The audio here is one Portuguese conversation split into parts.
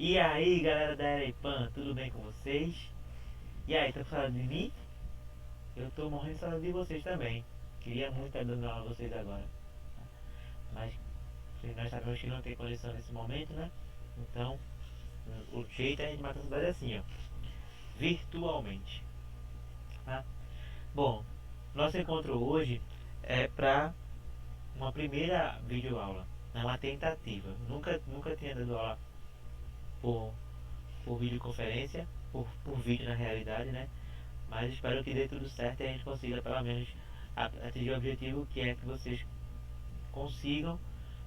E aí, galera da Erepan, tudo bem com vocês? E aí, tá falando de mim? Eu tô morrendo de saudade de vocês também. Queria muito estar dando aula a vocês agora. Mas nós sabemos que não tem condição nesse momento, né? Então, o jeito é a gente matar a saudade assim, ó. Virtualmente. Tá? Bom, nosso encontro hoje é pra uma primeira videoaula. É uma tentativa. Nunca tinha dado aula por, por videoconferência, por vídeo na realidade, né? Mas espero que dê tudo certo e a gente consiga pelo menos atingir o objetivo, que é que vocês consigam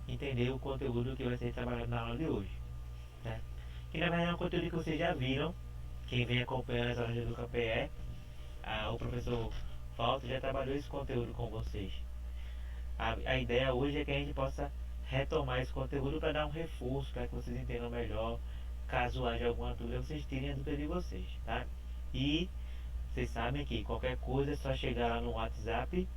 entender o conteúdo que vai ser trabalhado na aula de hoje, né? Que na verdade é um conteúdo que vocês já viram. Quem vem acompanhando as aulas do EducaPE, o professor Falto já trabalhou esse conteúdo com vocês. A ideia hoje é que a gente possa retomar esse conteúdo para dar um reforço, para que vocês entendam melhor. Caso haja alguma dúvida, vocês tirem a dúvida de vocês, tá? E vocês sabem que qualquer coisa é só chegar lá no WhatsApp,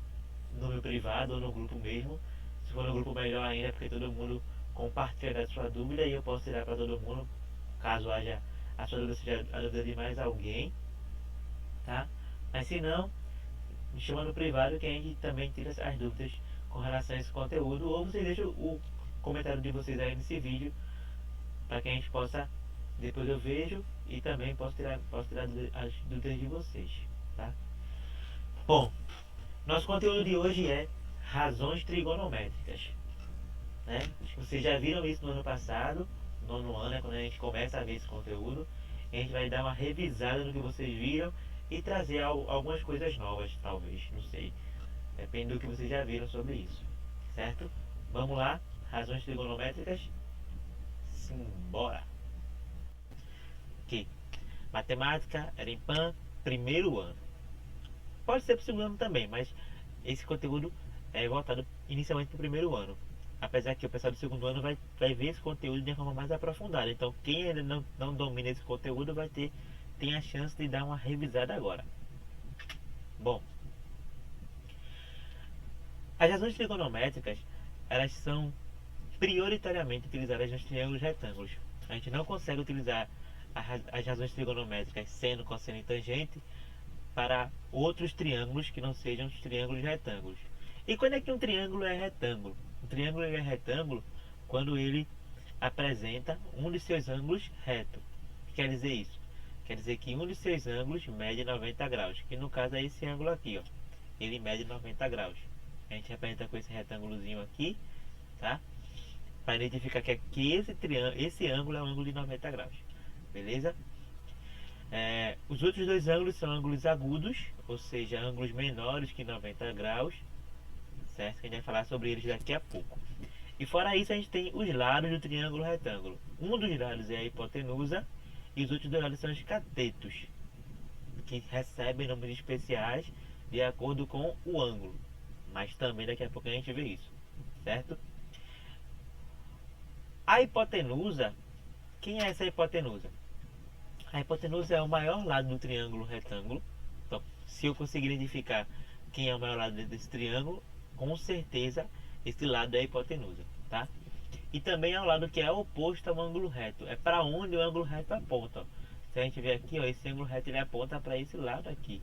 no meu privado ou no grupo mesmo. Se for no grupo, melhor ainda, porque todo mundo compartilha da sua dúvida e eu posso tirar para todo mundo, caso haja a sua dúvida seja a dúvida de mais alguém, tá? Mas se não, me chama no privado que a gente também tira as dúvidas com relação a esse conteúdo, ou vocês deixam o comentário de vocês aí nesse vídeo para que a gente possa, depois eu vejo e também posso tirar as dúvidas de vocês, tá? Bom, nosso conteúdo de hoje é razões trigonométricas, né? Acho que vocês já viram isso no ano passado, no nono ano é quando a gente começa a ver esse conteúdo. A gente vai dar uma revisada no que vocês viram e trazer algumas coisas novas, talvez, não sei. Depende do que vocês já viram sobre isso, certo? Vamos lá, razões trigonométricas. Simbora! Ok, matemática, Erepan, primeiro ano. Pode ser para o segundo ano também, mas esse conteúdo é voltado inicialmente para o primeiro ano. Apesar que o pessoal do segundo ano vai ver esse conteúdo de forma mais aprofundada. Então, quem ainda não domina esse conteúdo tem a chance de dar uma revisada agora. Bom, as razões trigonométricas, elas são prioritariamente utilizadas nos triângulos retângulos. A gente não consegue utilizar as razões trigonométricas seno, cosseno e tangente para outros triângulos que não sejam os triângulos retângulos. E quando é que um triângulo é retângulo? Um triângulo é retângulo quando ele apresenta um de seus ângulos reto. O que quer dizer isso? Quer dizer que um de seus ângulos mede 90 graus, que no caso é esse ângulo aqui, ó. Ele mede 90 graus. A gente representa com esse retângulozinho aqui, tá? Para identificar que esse ângulo é um ângulo de 90 graus. Beleza? Os outros dois ângulos são ângulos agudos, ou seja, ângulos menores que 90 graus, certo? Que a gente vai falar sobre eles daqui a pouco. E fora isso, a gente tem os lados do triângulo retângulo. Um dos lados é a hipotenusa e os outros dois lados são os catetos, que recebem nomes especiais de acordo com o ângulo. Mas também daqui a pouco a gente vê isso, certo? A hipotenusa, quem é essa hipotenusa? A hipotenusa é o maior lado do triângulo retângulo. Então, se eu conseguir identificar quem é o maior lado desse triângulo, com certeza esse lado é a hipotenusa, tá? E também é o lado que é oposto ao ângulo reto. É para onde o ângulo reto aponta. Ó. Se a gente ver aqui, ó, esse ângulo reto ele aponta para esse lado aqui,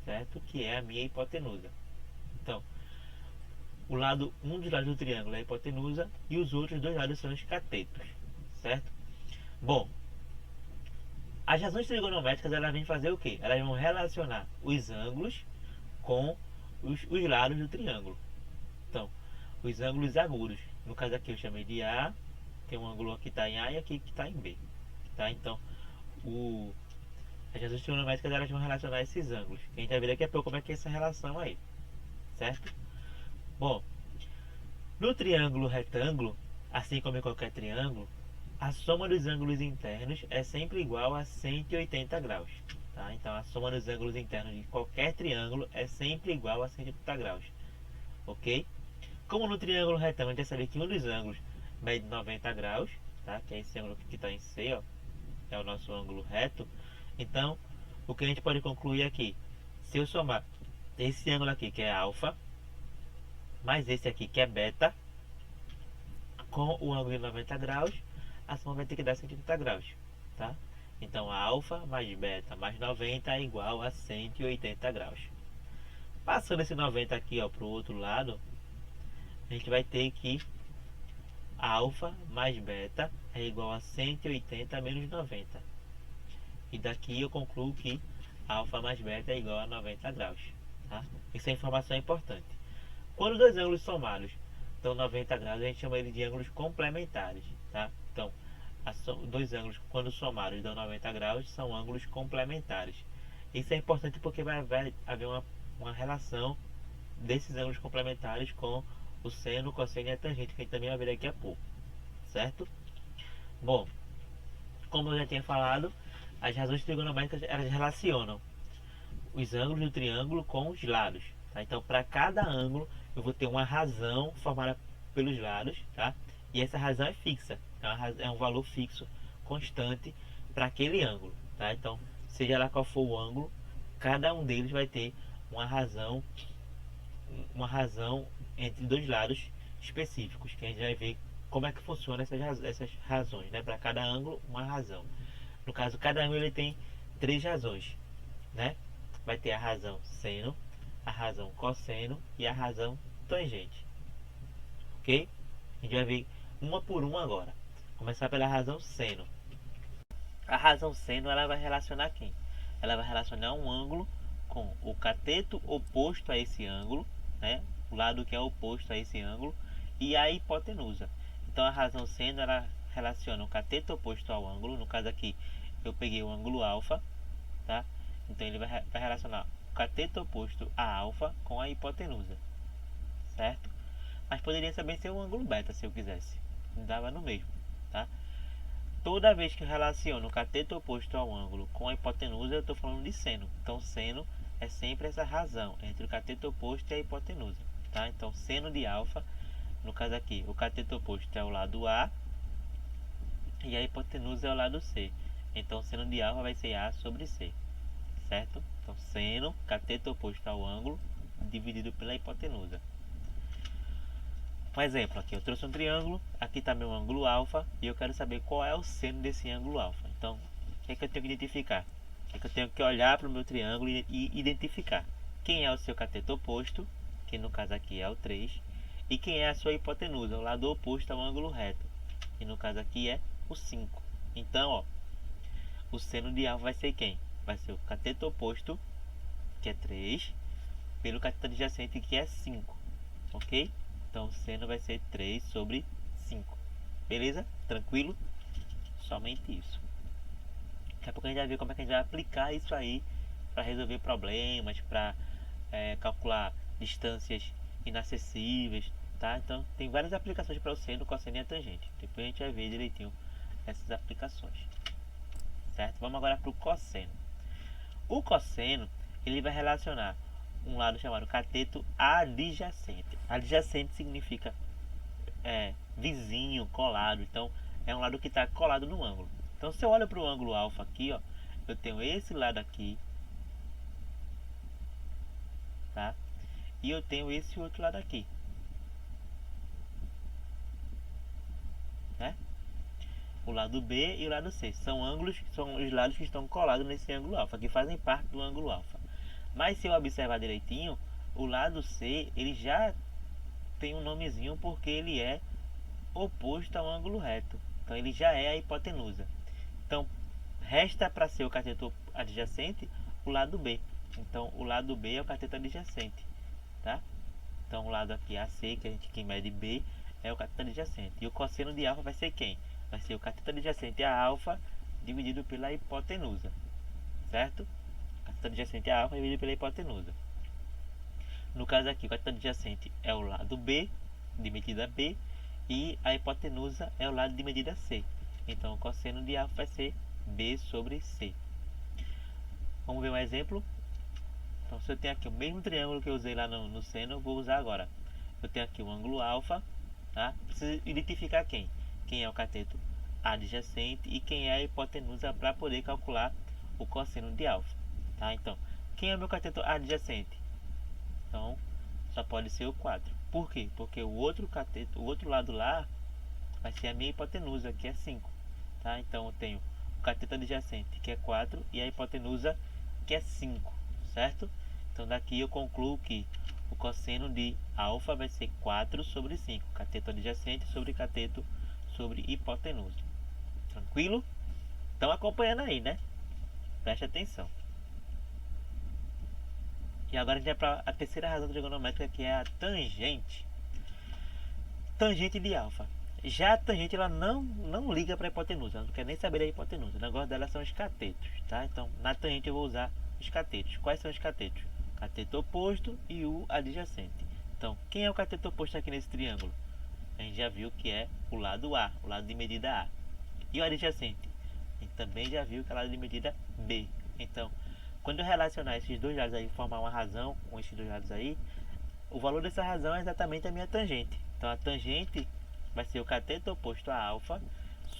certo? Que é a minha hipotenusa. Então, um dos lados do triângulo é a hipotenusa e os outros dois lados são os catetos, certo? Bom, as razões trigonométricas elas vêm fazer o quê? Elas vão relacionar os ângulos com os lados do triângulo. Então, os ângulos agudos. No caso aqui eu chamei de A, tem um ângulo que está em A e aqui que está em B. Tá? Então, as razões trigonométricas elas vão relacionar esses ângulos. A gente vai ver daqui a pouco como é que é essa relação aí. Certo? Bom, no triângulo retângulo, assim como em qualquer triângulo, a soma dos ângulos internos é sempre igual a 180 graus. Tá? Então a soma dos ângulos internos de qualquer triângulo é sempre igual a 180 graus. Ok? Como no triângulo retângulo, a gente vai saber que um dos ângulos mede 90 graus, tá? Que é esse ângulo que está em C, ó, é o nosso ângulo reto. Então, o que a gente pode concluir aqui? Se eu somar esse ângulo aqui, que é alfa, mais esse aqui, que é beta, com o ângulo de 90 graus, a soma vai ter que dar 180 graus, tá? Então alfa mais beta mais 90 é igual a 180 graus. Passando esse 90 aqui para o outro lado, a gente vai ter que alfa mais beta é igual a 180 menos 90. E daqui eu concluo que alfa mais beta é igual a 90 graus. Tá? Essa informação é importante. Quando dois ângulos somados dão 90 graus, a gente chama ele de ângulos complementares. Tá? Então, dois ângulos, quando somados, dão 90 graus, são ângulos complementares. Isso é importante porque vai haver uma relação desses ângulos complementares com o seno, o cosseno e a tangente, que a gente também vai ver daqui a pouco, certo? Bom, como eu já tinha falado, as razões trigonométricas elas relacionam os ângulos do triângulo com os lados, tá? Então, para cada ângulo, eu vou ter uma razão formada pelos lados, tá? E essa razão é fixa, é um valor fixo, constante para aquele ângulo, tá? Então, seja lá qual for o ângulo, cada um deles vai ter uma razão entre dois lados específicos, que a gente vai ver como é que funciona essas razões, né? Para cada ângulo, uma razão. No caso, cada ângulo ele tem três razões, né? Vai ter a razão seno, a razão cosseno e a razão tangente. Ok? A gente vai ver uma por uma agora. Começar pela razão seno. A razão seno ela vai relacionar quem? Ela vai relacionar um ângulo com o cateto oposto a esse ângulo, né? O lado que é oposto a esse ângulo, e a hipotenusa. Então a razão seno ela relaciona o cateto oposto ao ângulo. No caso aqui eu peguei o ângulo alfa, tá? Então ele vai relacionar o cateto oposto a alfa com a hipotenusa, certo? Mas poderia também ser o ângulo beta se eu quisesse, dava no mesmo, tá? Toda vez que eu relaciono o cateto oposto ao ângulo com a hipotenusa, eu estou falando de seno. Então seno é sempre essa razão entre o cateto oposto e a hipotenusa, tá? Então seno de alfa, no caso aqui, o cateto oposto é o lado A e a hipotenusa é o lado C. Então seno de alfa vai ser A sobre C, certo? Então seno, cateto oposto ao ângulo, dividido pela hipotenusa. Um exemplo aqui, eu trouxe um triângulo, aqui está meu ângulo alfa e eu quero saber qual é o seno desse ângulo alfa. Então, o que é que eu tenho que identificar? O que é que eu tenho que olhar para o meu triângulo e identificar? Quem é o seu cateto oposto, que no caso aqui é o 3, e quem é a sua hipotenusa, o lado oposto ao ângulo reto, que no caso aqui é o 5. Então, ó, o seno de alfa vai ser quem? Vai ser o cateto oposto, que é 3, pelo cateto adjacente, que é 5, ok? Então o seno vai ser 3 sobre 5. Beleza? Tranquilo? Somente isso. Daqui a pouco a gente vai ver como é que a gente vai aplicar isso aí para resolver problemas, para calcular distâncias inacessíveis, tá? Então tem várias aplicações para o seno, cosseno e a tangente. Depois a gente vai ver direitinho essas aplicações. Certo? Vamos agora para o cosseno. O cosseno, ele vai relacionar um lado chamado cateto adjacente. Adjacente significa vizinho, colado. Então é um lado que está colado no ângulo. Então se eu olho para o ângulo alfa aqui, ó, eu tenho esse lado aqui, tá? E eu tenho esse outro lado aqui, né? O lado B e o lado C são ângulos, são os lados que estão colados nesse ângulo alfa, que fazem parte do ângulo alfa. Mas se eu observar direitinho, o lado C ele já tem um nomezinho porque ele é oposto ao ângulo reto. Então ele já é a hipotenusa. Então resta para ser o cateto adjacente o lado B. Então o lado B é o cateto adjacente, tá? Então o lado aqui AC, que mede B, é o cateto adjacente. E o cosseno de alfa vai ser quem? Vai ser o cateto adjacente a alfa dividido pela hipotenusa, certo? Cateto adjacente a alfa dividido pela hipotenusa. No caso aqui, o cateto adjacente é o lado B, de medida B, e a hipotenusa é o lado de medida C. Então, o cosseno de alfa vai ser B sobre C. Vamos ver um exemplo? Então, se eu tenho aqui o mesmo triângulo que eu usei lá no seno, eu vou usar agora. Eu tenho aqui o ângulo alfa, tá? Preciso identificar quem? Quem é o cateto adjacente e quem é a hipotenusa para poder calcular o cosseno de alfa, tá? Então, quem é o meu cateto adjacente? Então, só pode ser o 4. Por quê? Porque o outro cateto, o outro lado lá, vai ser a minha hipotenusa, que é 5. tá? Então eu tenho o cateto adjacente, que é 4, e a hipotenusa, que é 5, certo? Então daqui eu concluo que o cosseno de alfa vai ser 4 sobre 5, cateto adjacente sobre cateto sobre hipotenusa. Tranquilo? Estão acompanhando aí, né? Preste atenção. E agora a gente vai para a terceira razão trigonométrica, que é a tangente. Tangente de alfa. Já a tangente, ela não liga para a hipotenusa, ela não quer nem saber da hipotenusa. O negócio dela são os catetos, tá? Então, na tangente eu vou usar os catetos. Quais são os catetos? Cateto oposto e o adjacente. Então, quem é o cateto oposto aqui nesse triângulo? A gente já viu que é o lado A, o lado de medida A. E o adjacente? A gente também já viu que é o lado de medida B. Então, quando eu relacionar esses dois lados aí, formar uma razão com esses dois lados aí, o valor dessa razão é exatamente a minha tangente. Então a tangente vai ser o cateto oposto a alfa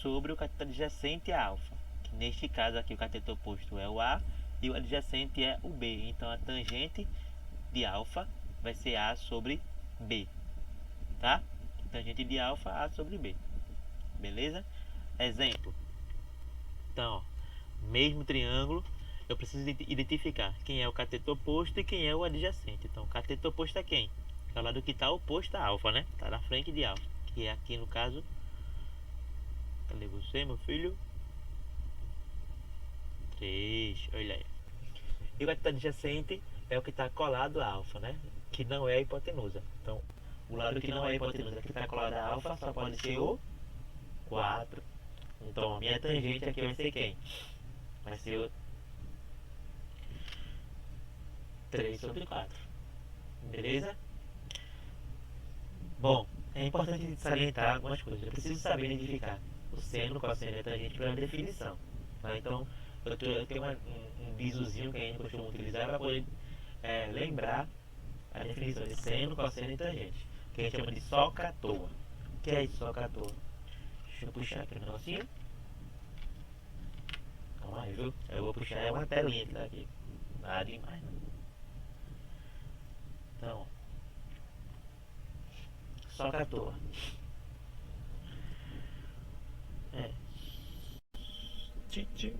sobre o cateto adjacente a alfa. Que neste caso aqui o cateto oposto é o A e o adjacente é o B. Então a tangente de alfa vai ser A sobre B. Tá? Tangente de alfa, A sobre B. Beleza? Exemplo. Então, ó, mesmo triângulo, eu preciso identificar quem é o cateto oposto e quem é o adjacente. Então, o cateto oposto é quem? É o lado que está oposto a alfa, né? Está na frente de alfa. Que é aqui no caso. Cadê você, meu filho? 3. Olha aí. E o cateto adjacente é o que está colado a alfa, né? Que não é a hipotenusa. Então, o lado que não é a hipotenusa, que está colado a alfa, só pode ser o 4. Então, a minha tangente aqui vai ser quem? Vai ser o 3 sobre 4. Beleza? Bom, é importante salientar algumas coisas. Eu preciso saber identificar o seno, cosseno e a tangente para a definição. Tá? Então, eu tenho um bizuzinho que a gente costuma utilizar para poder lembrar a definição de seno, cosseno e tangente, que a gente chama de soca-toa. O que é isso, soca-toa? Deixa eu puxar aqui o negocinho. Calma aí, viu? Eu vou puxar uma telinha daqui. Nada demais. Então, soca-toa. Tchim.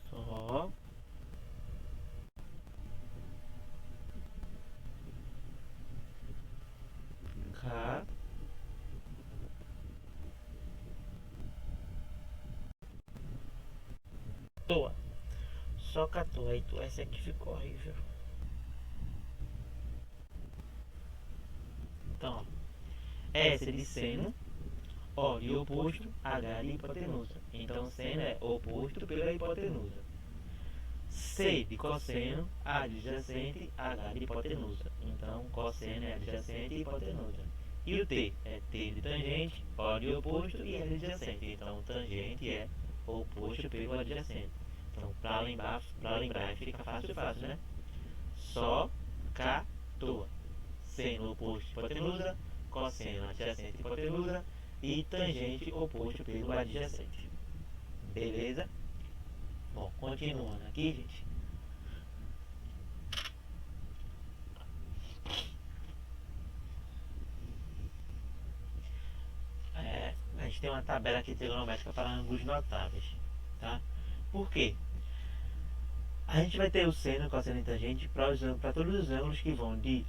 Só. Cá. Toa. Soca-toa. Aí tu, essa aqui ficou horrível. Então, ó. S de seno. O de oposto, H de hipotenusa. Então, seno é oposto pela hipotenusa. C de cosseno, A adjacente, H de hipotenusa. Então, cosseno é adjacente e hipotenusa. E o T é T de tangente, O de oposto e L de adjacente. Então, tangente é oposto pelo adjacente. Então, para lembrar, fica fácil, né? Só, K, toa. Seno oposto hipotenusa, cosseno adjacente hipotenusa e tangente oposto pelo adjacente. Beleza? Bom, continuando aqui, gente. A gente tem uma tabela aqui trigonométrica para ângulos notáveis, tá? Por quê? A gente vai ter o seno, cosseno e tangente para todos os ângulos que vão de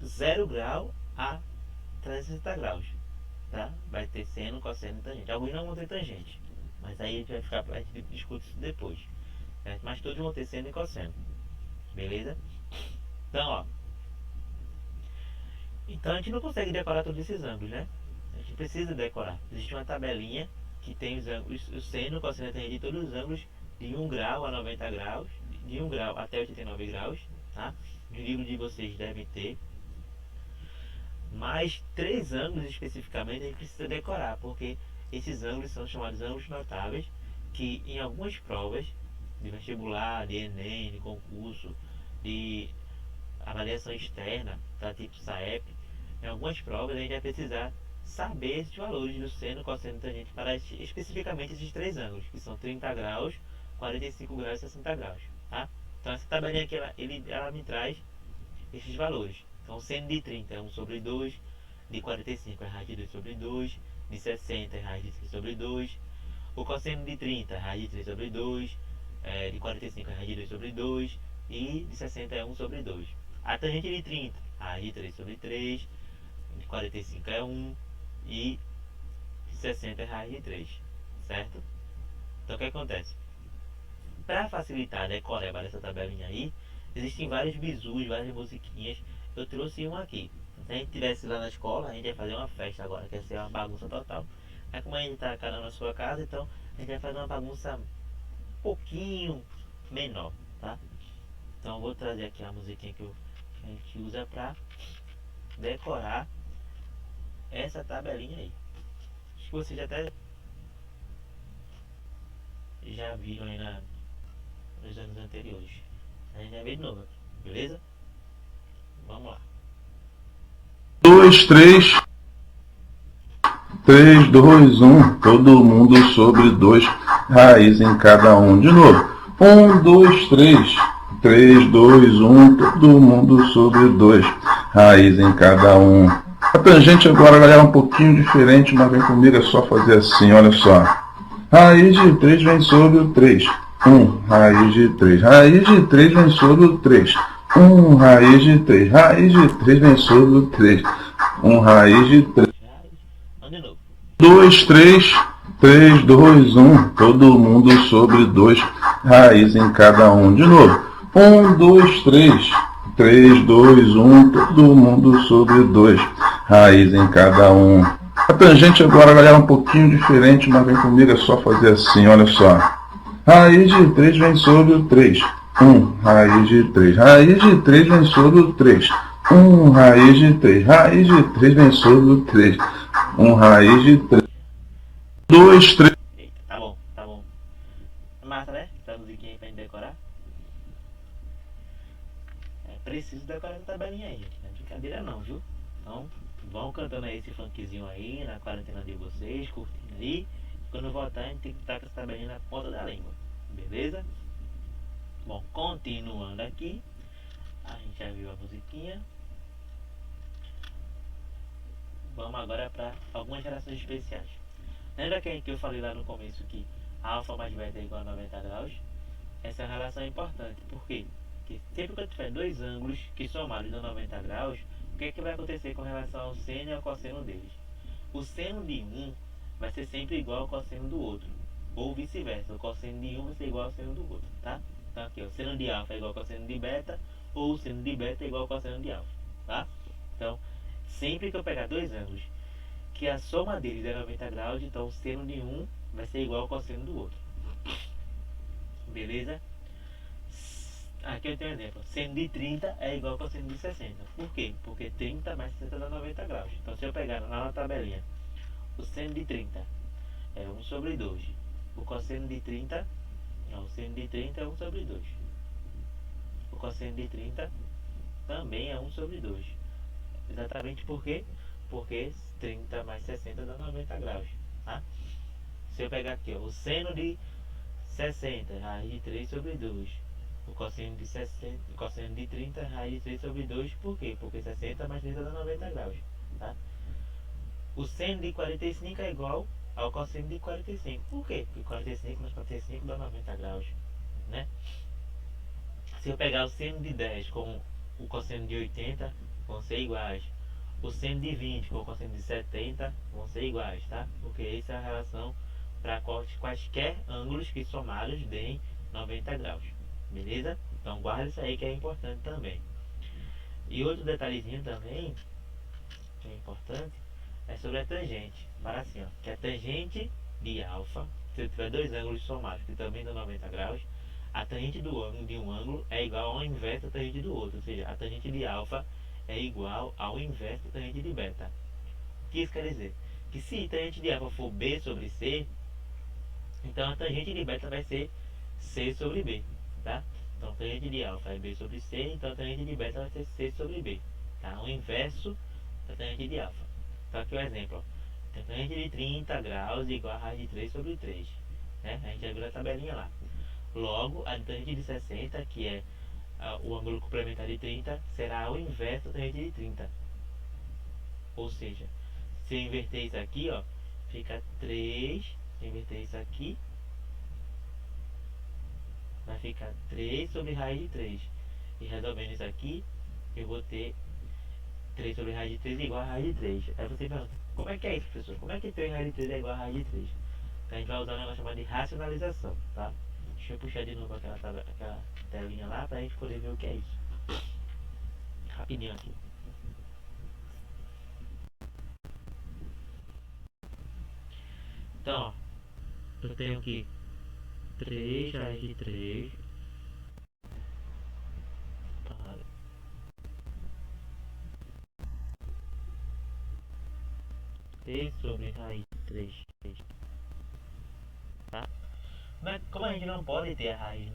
0 grau a 360 graus, tá? Vai ter seno, cosseno e tangente. Alguns não vão ter tangente, mas aí a gente discute isso depois, certo? Mas todos vão ter seno e cosseno, beleza? Então, ó. Então a gente não consegue decorar todos esses ângulos, né? A gente precisa decorar. Existe uma tabelinha que tem os ângulos, o seno, cosseno e tangente de todos os ângulos de 1 grau a 90 graus, de 1 grau até 89 graus, tá? No livro de vocês devem ter. Mas 3 ângulos especificamente a gente precisa decorar, porque esses ângulos são chamados ângulos notáveis, que em algumas provas de vestibular, de Enem, de concurso, de avaliação externa, tá? Tipo SAEP. Em algumas provas a gente vai precisar saber esses valores do seno, cosseno e tangente para especificamente esses três ângulos, que são 30 graus, 45 graus e 60 graus, tá? Então essa tabelinha aqui, ela me traz esses valores. Então seno de 30 é 1 sobre 2, de 45 é raiz de 2 sobre 2, de 60 é raiz de 3 sobre 2, o cosseno de 30 é raiz de 3 sobre 2, de 45 é raiz de 2 sobre 2 e de 60 é 1 sobre 2. A tangente de 30, raiz de 3 sobre 3, de 45 é 1 e de 60 é raiz de 3, certo? Então o que acontece? Para facilitar a decoreba dessa tabelinha aí, existem vários bizus, várias musiquinhas. Eu trouxe uma aqui. Se a gente tivesse lá na escola, a gente ia fazer uma festa agora, que ia ser uma bagunça total. Mas como a gente tá cá na sua casa, então a gente vai fazer uma bagunça um pouquinho menor, tá? Então eu vou trazer aqui a musiquinha que a gente usa para decorar essa tabelinha aí. Acho que vocês até já viram aí nos anos anteriores. A gente vai ver de novo aqui, beleza? Vamos lá. 2, 3, 3, 2, 1, todo mundo sobre 2, raiz em cada um. De novo. 1, 2, 3, 3, 2, 1, todo mundo sobre 2, raiz em cada um. A tangente agora, galera, é um pouquinho diferente, mas vem comigo, é só fazer assim, olha só. Raiz de 3 vem sobre o 3. 1, raiz de 3. Raiz de 3 vem sobre o 3. 1, raiz de 3. Raiz de 3 vem sobre o 3. 1, raiz de 3. Vamos de novo. 2, 3, 3, 2, 1. Todo mundo sobre 2, raiz em cada um. De novo. 1, 2, 3. 3, 2, 1. Todo mundo sobre 2, raiz em cada um. A tangente agora, galera, é um pouquinho diferente, mas vem comigo, é só fazer assim, olha só. Raiz de 3 vem sobre o 3. 1, raiz de 3. Raiz de 3 vem sobre o 3. 1, raiz de 3. Raiz de 3 vem sobre o 3. 1, raiz de 3. 2, 3. Eita, tá bom, tá bom. Massa, né? Essa musiquinha aí pra gente decorar. É preciso decorar essa tabelinha aí, gente. Não é brincadeira não, viu? Então, vão cantando aí esse funkzinho aí na quarentena de vocês, curtindo aí. Quando voltar, a gente tem que estar com essa tabelinha na ponta da língua. Beleza? Bom, continuando aqui. A gente já viu a musiquinha. Vamos agora para algumas relações especiais. Lembra que eu falei lá no começo que alfa mais beta é igual a 90 graus? Essa relação é importante. Por quê? Porque sempre que eu tiver dois ângulos que somados dão 90 graus, o que é que vai acontecer com relação ao seno e ao cosseno deles? O seno de um vai ser sempre igual ao cosseno do outro. Ou vice-versa, o cosseno de um vai ser igual ao seno do outro, tá? Então aqui, o seno de alfa é igual ao cosseno de beta, ou o seno de beta é igual ao cosseno de alfa, tá? Então, sempre que eu pegar dois ângulos que a soma deles é 90 graus, então o seno de um vai ser igual ao cosseno do outro. Beleza? Aqui eu tenho um exemplo. Seno de 30 é igual ao cosseno de 60. Por quê? Porque 30 mais 60 dá 90 graus. Então se eu pegar lá na tabelinha, o seno de 30 é 1 sobre 2. O cosseno de 30, não, o seno de 30 é 1 sobre 2. O cosseno de 30 também é 1 sobre 2. Exatamente por quê? Porque 30 mais 60 dá 90 graus, tá? Se eu pegar aqui, ó, o seno de 60, raiz de 3 sobre 2. O cosseno de 60, o cosseno de 30, raiz de 3 sobre 2. Por quê? Porque 60 mais 30 dá 90 graus, tá? O seno de 45 é igual ao cosseno de 45. Por quê? Porque 45 mais 45 dá 90 graus, né? Se eu pegar o seno de 10 com o cosseno de 80, vão ser iguais. O seno de 20 com o cosseno de 70 vão ser iguais, tá? Porque essa é a relação para quaisquer ângulos que somados deem 90 graus. Beleza? Então guarda isso aí que é importante também. E outro detalhezinho também, que é importante, é sobre a tangente. Para assim, ó, que a tangente de alfa, se eu tiver dois ângulos somados que também dão 90 graus, a tangente de um ângulo é igual ao inverso da tangente do outro. Ou seja, a tangente de alfa é igual ao inverso da tangente de beta. O que isso quer dizer? Que se a tangente de alfa for B sobre C, então a tangente de beta vai ser C sobre B, tá? Então a tangente de alfa é B sobre C, então a tangente de beta vai ser C sobre B, tá? tá? O inverso da tangente de alfa. Então aqui o exemplo, ó. Tem tangente de 30 graus igual a raiz de 3 sobre 3, né? A gente já viu a tabelinha lá. Logo, a tangente de 60, que é o ângulo complementar de 30, será o inverso da tangente de 30. Ou seja, se eu inverter isso aqui, ó, fica 3. Se eu inverter isso aqui, vai ficar 3 sobre raiz de 3. E resolvendo isso aqui, eu vou ter 3 sobre raiz de 3 igual a raiz de 3. Aí você pergunta, como é que é isso, professor? Como é que 3 raiz de 3 é igual a raiz de 3? Então a gente vai usar um negócio chamado de racionalização, tá? Deixa eu puxar de novo aquela telinha lá pra gente poder ver o que é isso. Rapidinho aqui. Então, ó, eu tenho aqui 3 raiz de 3 3 sobre raiz de 3, tá? Mas como a gente não pode ter a raiz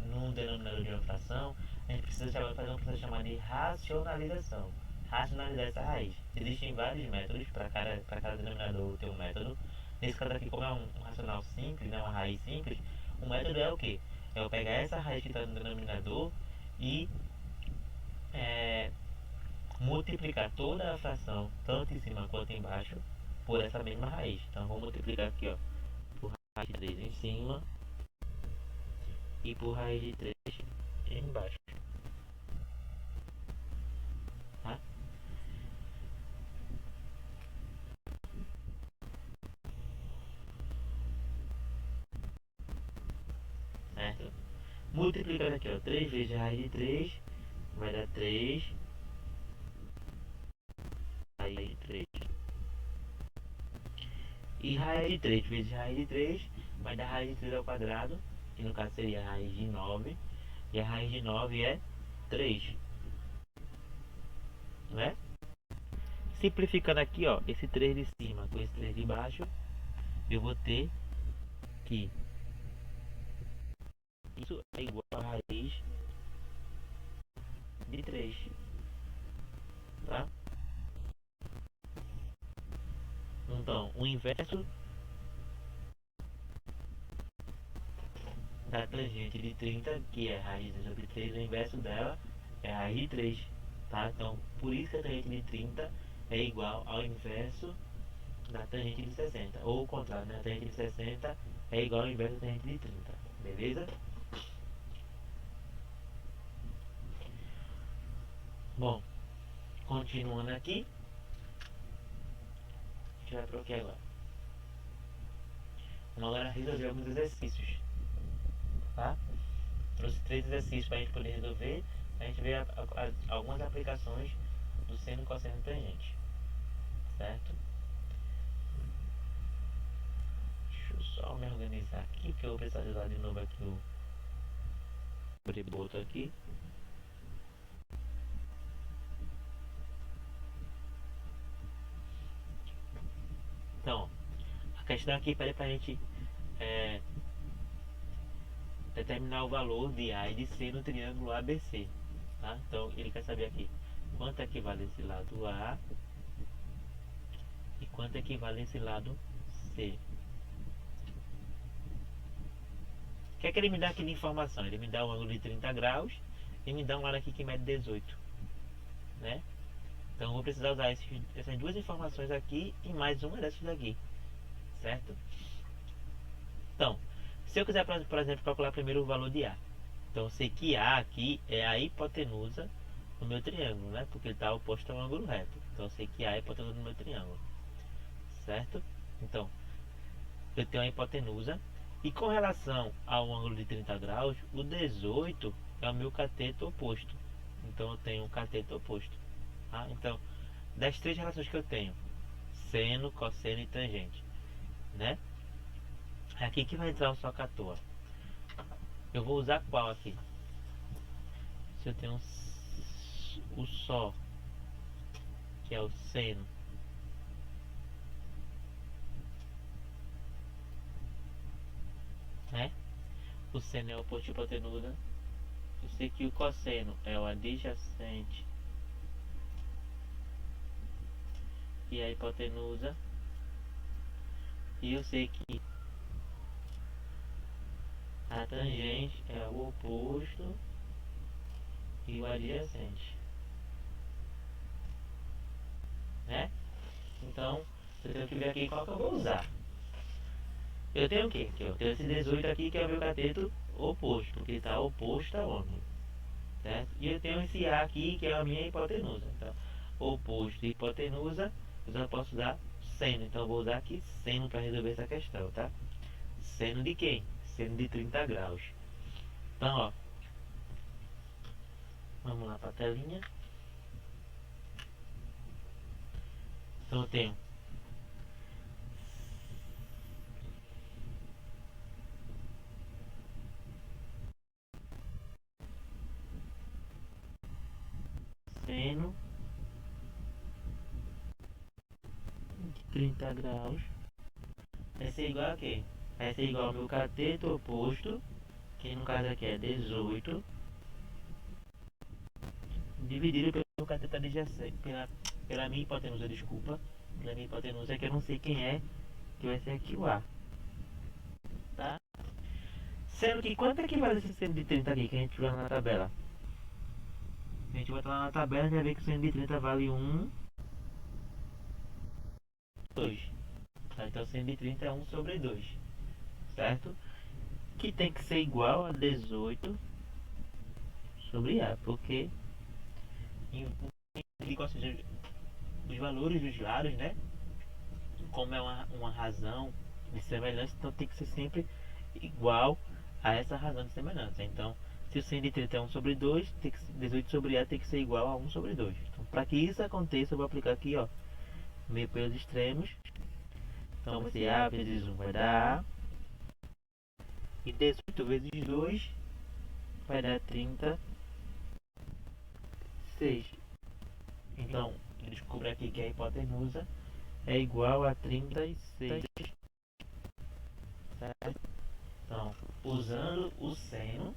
num denominador de uma fração, a gente precisa fazer um processo chamado de racionalização. Racionalizar essa raiz. Existem vários métodos para cada denominador ter um método. Nesse caso aqui, como é um racional simples, né, uma raiz simples, o método é o que? É eu pegar essa raiz que está no denominador e multiplicar toda a fração, tanto em cima quanto embaixo, por essa mesma raiz. Então vou multiplicar aqui, ó, por raiz de 3 em cima e por raiz de 3 embaixo. Tá? Certo? Multiplicando aqui, ó, 3 vezes raiz de 3 vai dar 3 raiz de 3. E raiz de 3 vezes raiz de 3 vai dar raiz de 3 ao quadrado, que no caso seria a raiz de 9. E a raiz de 9 é 3. Não é? Simplificando aqui, ó, esse 3 de cima com esse 3 de baixo, eu vou ter que isso é igual a raiz de 3, tá? Então, o inverso da tangente de 30, que é raiz de 3 sobre 3, o inverso dela é a raiz de 3, tá? Então, por isso que a tangente de 30 é igual ao inverso da tangente de 60, ou o contrário, né? A tangente de 60 é igual ao inverso da tangente de 30, beleza? Bom, continuando aqui, a gente vai para o que agora? Vamos agora resolver alguns exercícios, tá? Trouxe 3 exercícios para a gente poder resolver. A gente vê algumas aplicações do seno, cosseno e tangente, certo? Deixa eu só me organizar aqui, porque eu vou precisar usar de novo aqui o tributo aqui. Então, a questão aqui pede para a gente determinar o valor de A e de C no triângulo ABC, tá? Então, ele quer saber aqui quanto equivale esse lado A e quanto equivale esse lado C. O que é que ele me dá aqui de informação? Ele me dá um ângulo de 30 graus e me dá um lado aqui que mede 18, né? Então eu vou precisar usar essas duas informações aqui e mais uma dessas daqui, certo? Então, se eu quiser, por exemplo, calcular primeiro o valor de A, então eu sei que A aqui é a hipotenusa do meu triângulo, né? Porque ele está oposto ao ângulo reto. Então eu sei que A é a hipotenusa do meu triângulo, certo? Então, eu tenho a hipotenusa. E com relação ao ângulo de 30 graus, o 18 é o meu cateto oposto. Então eu tenho um cateto oposto. Tá? Então, das 3 relações que eu tenho, seno, cosseno e tangente, né? É aqui que vai entrar o socator. Eu vou usar qual aqui? Se eu tenho o Só, que é o seno, né? O seno é o oposto de hipotenusa. Eu sei que o cosseno é o adjacente e a hipotenusa, e eu sei que a tangente é o oposto e o adjacente, né? Então, eu tenho que ver aqui qual que eu vou usar. Eu tenho o quê? Eu tenho esse 18 aqui, que é o meu cateto oposto, porque está oposto ao ângulo, certo? E eu tenho esse A aqui, que é a minha hipotenusa. Então, oposto e hipotenusa, eu só posso usar seno. Então, eu vou usar aqui seno para resolver essa questão, tá? Seno de quem? Seno de 30 graus. Então, ó, vamos lá para a telinha. Então, eu tenho seno de 30 graus vai ser igual a quê? Vai ser igual ao meu cateto oposto, que no caso aqui é 18, dividido pelo cateto adjacente, pela minha hipotenusa, desculpa, pela minha hipotenusa, que eu não sei quem é, que vai ser aqui o A, tá? Sendo que quanto é que vale esse seno de 30 aqui, que a gente vai na tabela? A gente vai estar lá na tabela e vai ver que o seno de 30 vale 1, 2. Tá? Então o seno de 30 é 1 sobre 2, certo? Que tem que ser igual a 18 sobre A, porque os valores dos lados, né? Como é uma razão de semelhança, então tem que ser sempre igual a essa razão de semelhança. Então, se o seno de 30 é 1 sobre 2, 18 sobre A tem que ser igual a 1 sobre 2. Então, para que isso aconteça, eu vou aplicar aqui, ó, meio pelos extremos. Então, vai ser A vezes 1 vai dar A. E 18 vezes 2 vai dar 36. Então, descubra aqui que a hipotenusa é igual a 36. Certo? Então, usando o seno,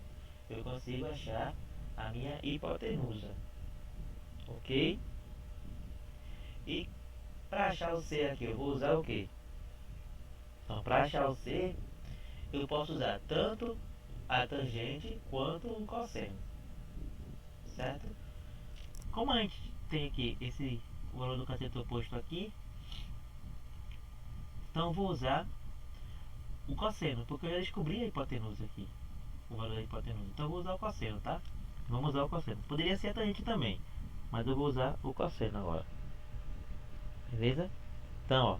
eu consigo achar a minha hipotenusa. Ok? E para achar o C aqui, eu vou usar o que? Então, para achar o C, eu posso usar tanto a tangente quanto o cosseno. Certo? Como a gente tem aqui o valor do cateto oposto aqui, então eu vou usar o cosseno, porque eu já descobri a hipotenusa aqui, o valor da hipotenusa. Então eu vou usar o cosseno, tá? Vamos usar o cosseno. Poderia ser a tangente também, mas eu vou usar o cosseno agora. Beleza? Então, ó,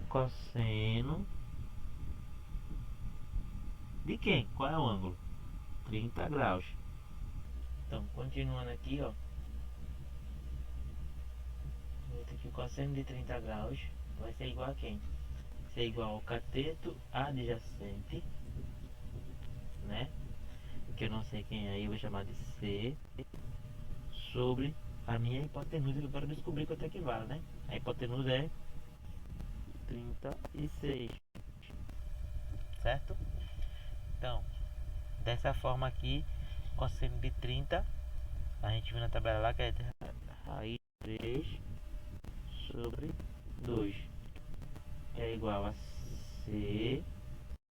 cosseno de quem? Qual é o ângulo? 30 graus. Então, continuando aqui, ó, vou ter que o cosseno de 30 graus vai ser igual a quem? Vai ser igual ao cateto adjacente, né? Que eu não sei quem é aí, eu vou chamar de C, sobre a minha hipotenusa, que eu quero descobrir quanto é que vale, né? A hipotenusa é 36, certo? Então, dessa forma aqui, cosseno de 30, a gente viu na tabela lá que é raiz 3 sobre 2, que é igual a C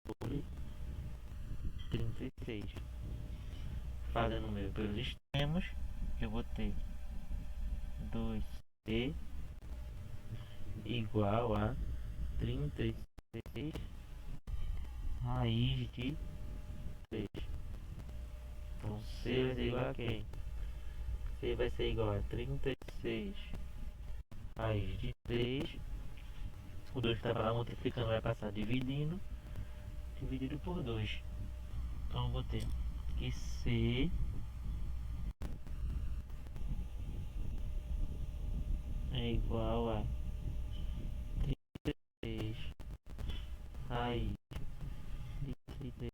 sobre 36. Fazendo o meu pelos extremos, eu vou ter 2C igual a 36 raiz de 3. Então C vai ser igual a quem? C vai ser igual a 36 raiz de 3. O 2 que estava lá multiplicando vai passar dividindo por 2. Então eu vou ter que C é igual a 36 raiz de 36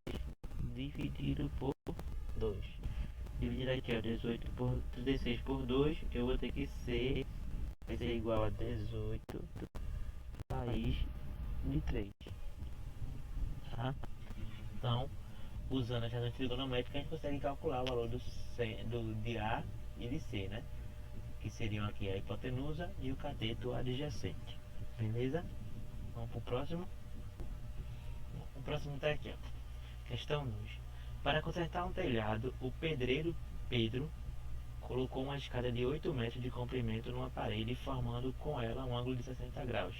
dividido por 2. Dividir aqui, ó, 36 por 2, eu vou ter que C vai ser igual a 18 raiz de 3. Tá? Então, usando a razão trigonométrica, a gente consegue calcular o valor de A e de C, né? que seriam aqui a hipotenusa e o cateto adjacente. Beleza? Vamos pro próximo. O próximo está aqui, ó. Questão 2. Para consertar um telhado, o pedreiro Pedro colocou uma escada de 8 metros de comprimento numa parede, formando com ela um ângulo de 60 graus.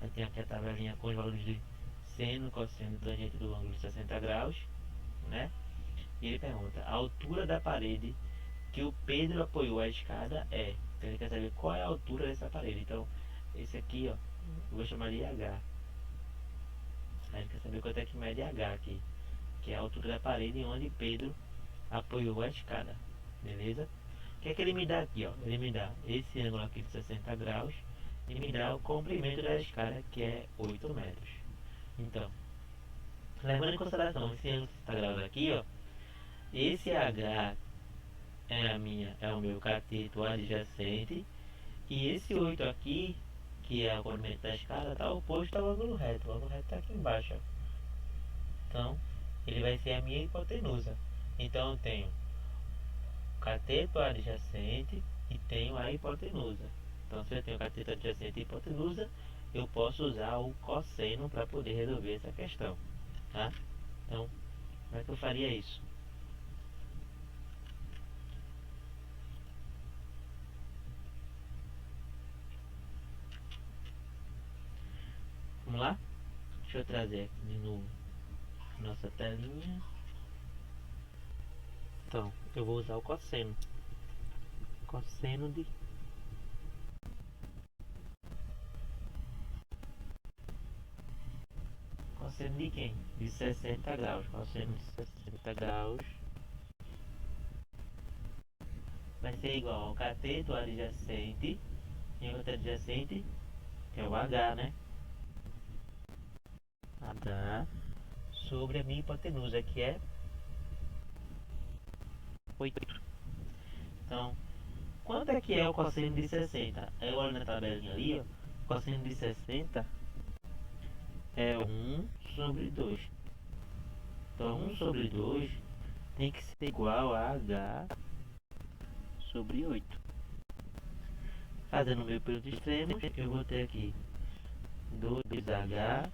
Aí tem aqui a tabelinha com os valores de seno, cosseno e tangente do ângulo de 60 graus, né? E ele pergunta, a altura da parede que o Pedro apoiou a escada é. Então ele quer saber qual é a altura dessa parede. Então, esse aqui, ó, eu vou chamar de H. Aí ele quer saber quanto é que mede H aqui, que é a altura da parede onde Pedro apoiou a escada. Beleza? O que é que ele me dá aqui, ó? Ele me dá esse ângulo aqui de 60 graus e me dá o comprimento da escada, que é 8 metros. Então, levando em consideração esse ângulo de 60 graus aqui, ó, esse H é o meu cateto adjacente, e esse 8 aqui, que é o comprimento da escada, está oposto ao ângulo reto. O ângulo reto está aqui embaixo, ó. Então, ele vai ser a minha hipotenusa. Então, eu tenho cateto adjacente e tenho a hipotenusa. Então, se eu tenho cateto adjacente e hipotenusa, eu posso usar o cosseno para poder resolver essa questão, tá? Então, como é que eu faria isso? Vamos lá? Deixa eu trazer aqui de novo nossa telinha. Então, eu vou usar o cosseno. Cosseno de... Cosseno de quem? De 60 graus. Cosseno de 60 graus vai ser igual ao cateto adjacente. E o cateto adjacente é o H, né? H sobre a minha hipotenusa, que é 8. Então, quanto é que é o cosseno de 60? Eu olho na tabelinha ali, ó. O cosseno de 60 é 1 sobre 2. Então, 1 sobre 2 tem que ser igual a H sobre 8. Fazendo o meu pelos extremos, eu vou ter aqui 2H,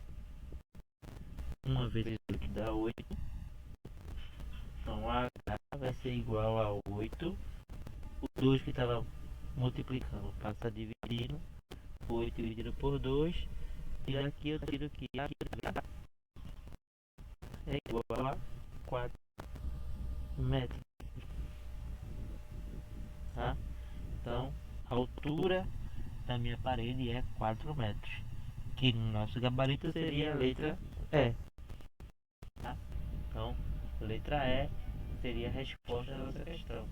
1 vezes 8 dá 8. Então, H vai ser igual a 8. O 2 que estava multiplicando passa dividindo. 8 dividido por 2. E aqui eu tiro que H é igual a 4 metros. Tá? Então, a altura da minha parede é 4 metros. Que no nosso gabarito seria a letra E. Tá? Então, letra E seria a resposta da nossa questão.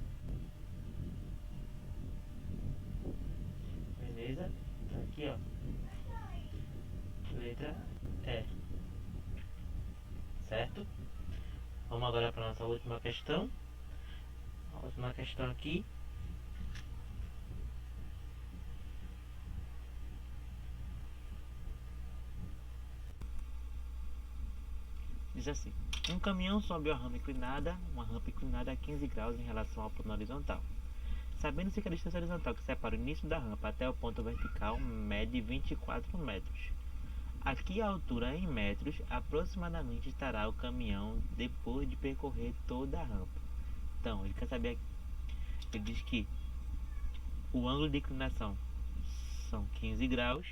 Beleza? Então aqui, ó. Letra E. Certo? Vamos agora para a nossa última questão. A última questão aqui. Diz assim: um caminhão sobe uma rampa inclinada a 15 graus em relação ao plano horizontal. Sabendo-se que a distância horizontal que separa o início da rampa até o ponto vertical mede 24 metros. Aqui a altura em metros aproximadamente estará o caminhão depois de percorrer toda a rampa. Então, ele quer saber, ele diz que o ângulo de inclinação são 15 graus.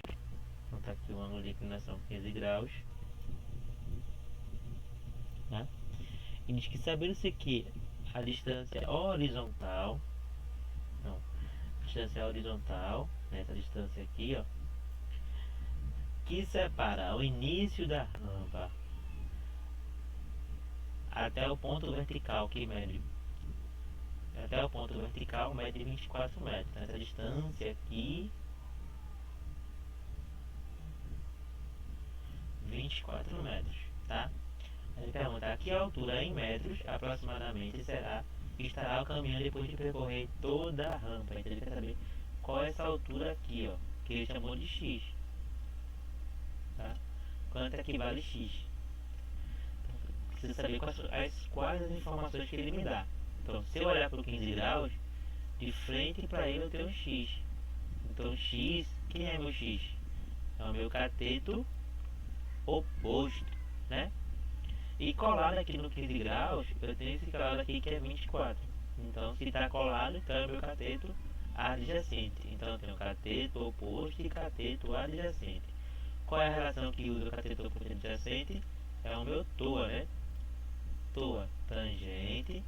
Então tá aqui o ângulo de inclinação 15 graus. Né? E diz que sabendo-se que a distância horizontal, nessa distância aqui, ó, que separa o início da rampa até o ponto vertical, que mede até o ponto vertical mede 24 metros. Essa distância aqui, 24 metros, tá? Ele pergunta aqui a altura em metros aproximadamente estará o caminhão depois de percorrer toda a rampa. Então ele quer saber qual é essa altura aqui, ó, que ele chamou de x, tá? Quanto é que vale x? Então, precisa saber quais as informações que ele me dá. Então, se eu olhar para o 15 graus, de frente para ele eu tenho um X. Então X, quem é meu X? É o meu cateto oposto, né? E colado aqui no 15 graus, eu tenho esse colado aqui que é 24. Então se está colado, então é o meu cateto adjacente. Então eu tenho cateto oposto e cateto adjacente. Qual é a relação que usa o cateto oposto e adjacente? É o meu TOA, né? TOA, tangente,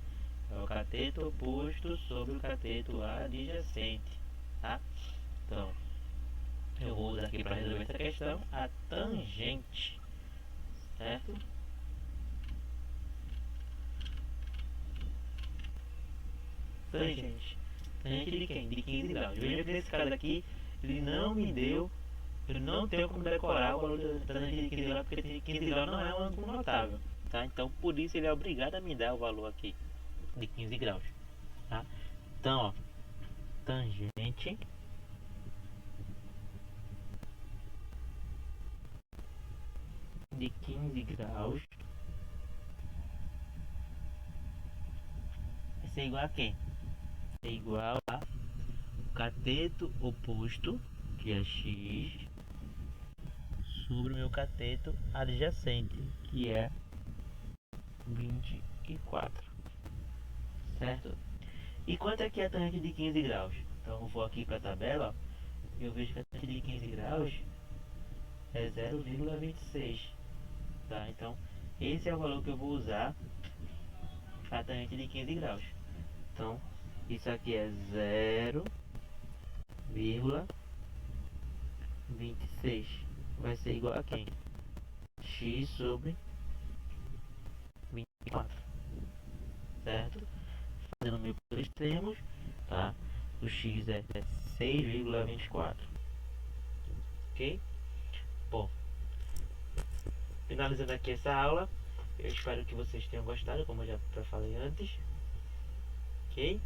é o cateto oposto sobre o cateto adjacente, tá? Então, eu vou usar aqui para resolver essa questão a tangente, certo? Tangente. Tangente de quem? De 15 graus. Veja que nesse caso aqui, ele não me deu, eu não tenho como decorar o valor da tangente de 15 graus, porque 15 graus não é um ângulo notável, tá? Então, por isso ele é obrigado a me dar o valor aqui de 15 graus, tá? Então, ó, tangente de 15 graus vai ser igual a quem? É igual a cateto oposto, que é x, sobre o meu cateto adjacente, que é 24, certo? E quanto é que é a tangente de 15 graus? Então eu vou aqui para a tabela, ó, eu vejo que a tangente de 15 graus é 0,26, tá? Então esse é o valor que eu vou usar para a tangente de 15 graus. Então isso aqui é 0,26, vai ser igual a quem? X sobre 24, certo? Fazendo meio por extremos, tá? O x é 6,24, ok? Bom, finalizando aqui essa aula, eu espero que vocês tenham gostado, como eu já falei antes, ok?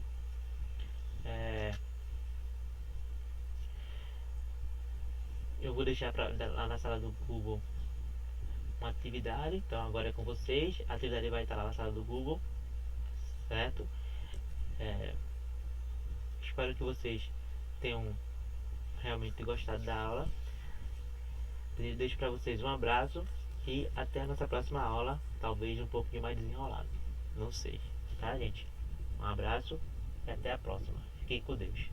Eu vou deixar lá na sala do Google uma atividade, então agora é com vocês, a atividade vai estar lá na sala do Google, certo? Espero que vocês tenham realmente gostado da aula. Deixo para vocês um abraço e até a nossa próxima aula, talvez um pouquinho mais desenrolado, não sei, tá, gente? Um abraço e até a próxima. Fiquem com Deus.